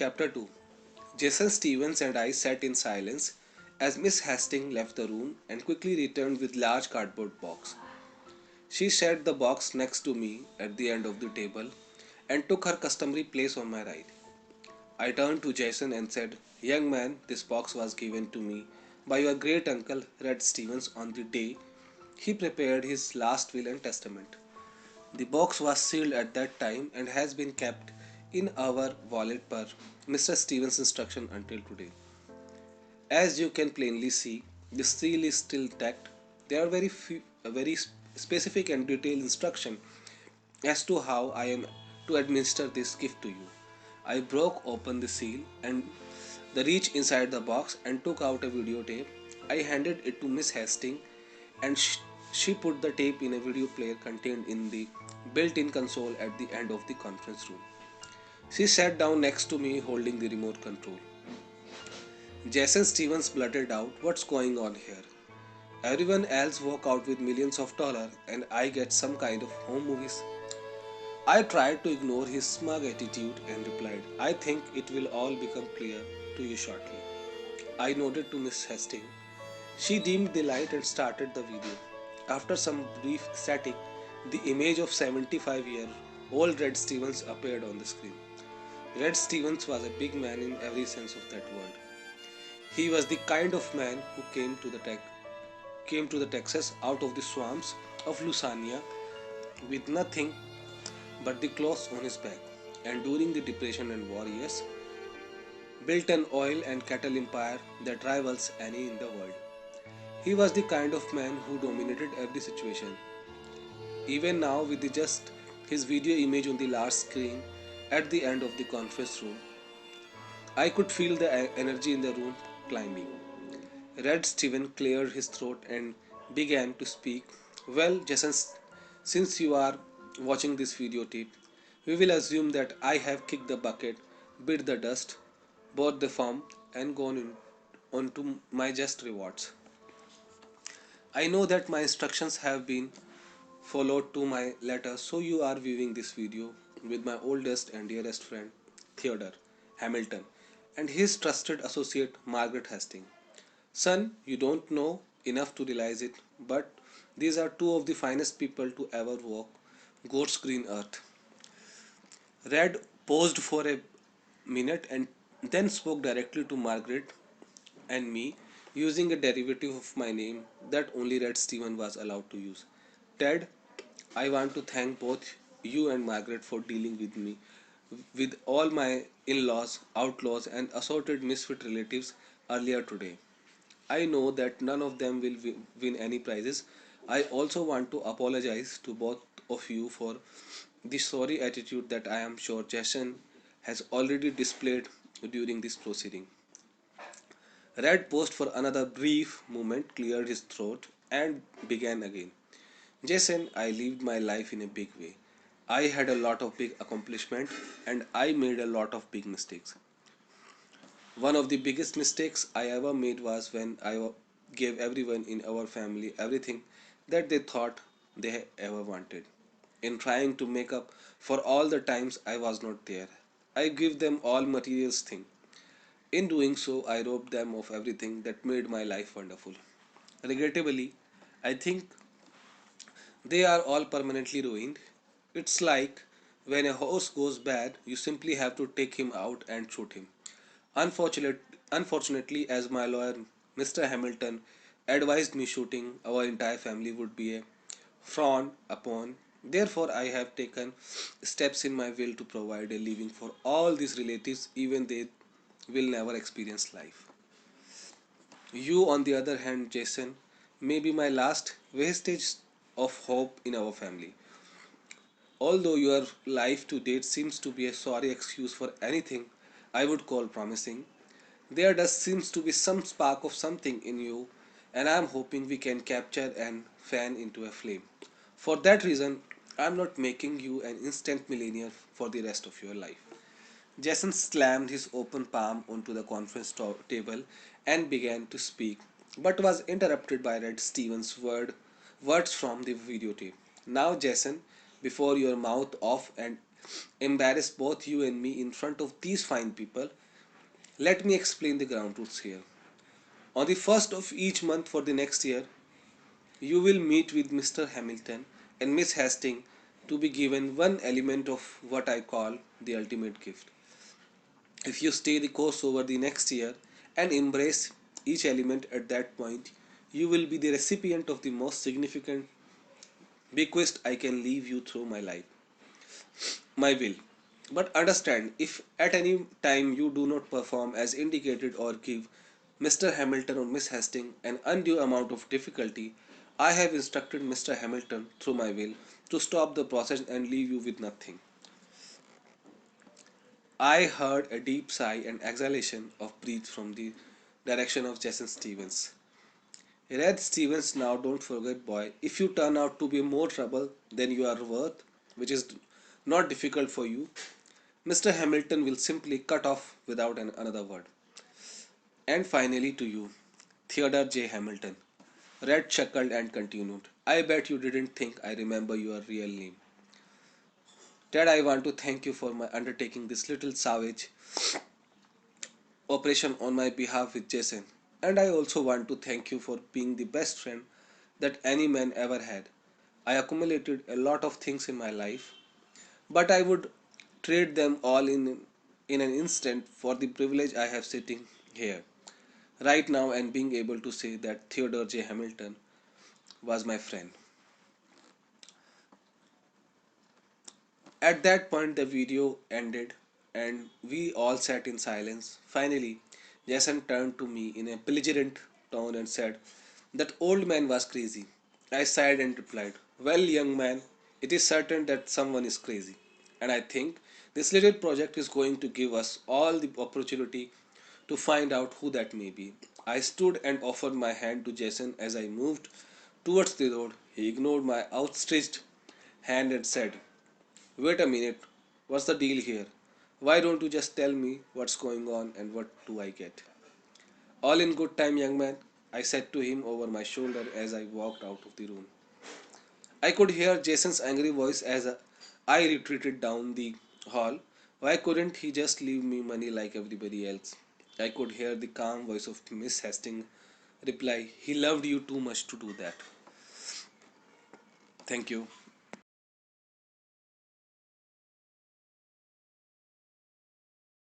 Chapter 2. Jason Stevens and I sat in silence as Miss Hastings left the room and quickly returned with large cardboard box. She set the box next to me at the end of the table and took her customary place on my right. I turned to Jason and said, "Young man, this box was given to me by your great uncle Red Stevens on the day he prepared his last will and testament. The box was sealed at that time and has been kept in our wallet per Mr. Stevens' instruction until today. As you can plainly see, the seal is still intact. There are very specific and detailed instruction as to how I am to administer this gift to you. I broke open the seal and the reach inside the box and took out a videotape. I handed it to Miss Hastings and she put the tape in a video player contained in the built-in console at the end of the conference room. She sat down next to me holding the remote control. Jason Stevens blurted out, "What's going on here? Everyone else walk out with millions of dollars and I get some kind of home movies." I tried to ignore his smug attitude and replied, "I think it will all become clear to you shortly." I nodded to Miss Hastings. She dimmed the light and started the video. After some brief static, the image of 75-year-old Red Stevens appeared on the screen. Red Stevens was a big man in every sense of that word. He was the kind of man who came to the Texas out of the swamps of Louisiana with nothing but the clothes on his back, and during the Depression and war years, built an oil and cattle empire that rivals any in the world. He was the kind of man who dominated every situation. Even now, with just his video image on the large screen at the end of the conference room, I could feel the energy in the room climbing. Red Steven cleared his throat and began to speak. "Well, Jason, since you are watching this videotape, we will assume that I have kicked the bucket, bit the dust, bought the farm, and on to my just rewards. I know that my instructions have been followed to my letter, so you are viewing this video with my oldest and dearest friend, Theodore Hamilton, and his trusted associate, Margaret Hastings. Son, you don't know enough to realize it, but these are two of the finest people to ever walk God's green earth." Red paused for a minute and then spoke directly to Margaret and me using a derivative of my name that only Red Stephen was allowed to use. "Ted, I want to thank both you and Margaret for dealing with me, with all my in laws, outlaws, and assorted misfit relatives earlier today. I know that none of them will win any prizes. I also want to apologize to both of you for the sorry attitude that I am sure Jason has already displayed during this proceeding." Red paused for another brief moment, cleared his throat, and began again. "Jason, I lived my life in a big way. I had a lot of big accomplishments and I made a lot of big mistakes. One of the biggest mistakes I ever made was when I gave everyone in our family everything that they thought they ever wanted. In trying to make up for all the times I was not there, I gave them all material things. In doing so, I robbed them of everything that made my life wonderful. Regrettably, I think they are all permanently ruined. It's like when a horse goes bad, you simply have to take him out and shoot him. Unfortunate, Unfortunately, as my lawyer, Mr. Hamilton, advised me, shooting our entire family would be a frown upon. Therefore, I have taken steps in my will to provide a living for all these relatives, even they will never experience life. You, on the other hand, Jason, may be my last vestige of hope in our family. Although your life to date seems to be a sorry excuse for anything I would call promising, there does seems to be some spark of something in you, and I am hoping we can capture and fan into a flame. For that reason, I am not making you an instant millionaire for the rest of your life." Jason slammed his open palm onto the conference table and began to speak, but was interrupted by Red Stevens' words from the videotape. "Now, Jason, before your mouth off and embarrass both you and me in front of these fine people, let me explain the ground rules here. On the first of each month for the next year, you will meet with Mr. Hamilton and Miss Hastings to be given one element of what I call the ultimate gift. If you stay the course over the next year and embrace each element at that point, you will be the recipient of the most significant bequest I can leave you through my life, my will. But understand, if at any time you do not perform as indicated or give Mr. Hamilton or Miss Hastings an undue amount of difficulty, I have instructed Mr. Hamilton through my will to stop the process and leave you with nothing. I heard a deep sigh and exhalation of breath from the direction of Jason Stevens. Red Stevens, now don't forget, boy, if you turn out to be more trouble than you are worth, which is not difficult for you, Mr. Hamilton will simply cut off without another word. And finally, to you, Theodore J. Hamilton. Red chuckled and continued, I bet you didn't think I remember your real name. Ted, I want to thank you for my undertaking this little savage operation on my behalf with Jason. And I also want to thank you for being the best friend that any man ever had. I accumulated a lot of things in my life, but I would trade them all in an instant for the privilege I have sitting here right now and being able to say that Theodore J. Hamilton was my friend. At that point, the video ended and we all sat in silence. Finally, Jason turned to me in a belligerent tone and said, that old man was crazy. I sighed and replied, well, young man, it is certain that someone is crazy. And I think this little project is going to give us all the opportunity to find out who that may be. I stood and offered my hand to Jason as I moved towards the road. He ignored my outstretched hand and said, wait a minute, what's the deal here? Why don't you just tell me what's going on and what do I get? All in good time, young man, I said to him over my shoulder as I walked out of the room. I could hear Jason's angry voice as I retreated down the hall. Why couldn't he just leave me money like everybody else? I could hear the calm voice of Miss Hastings reply, he loved you too much to do that. Thank you.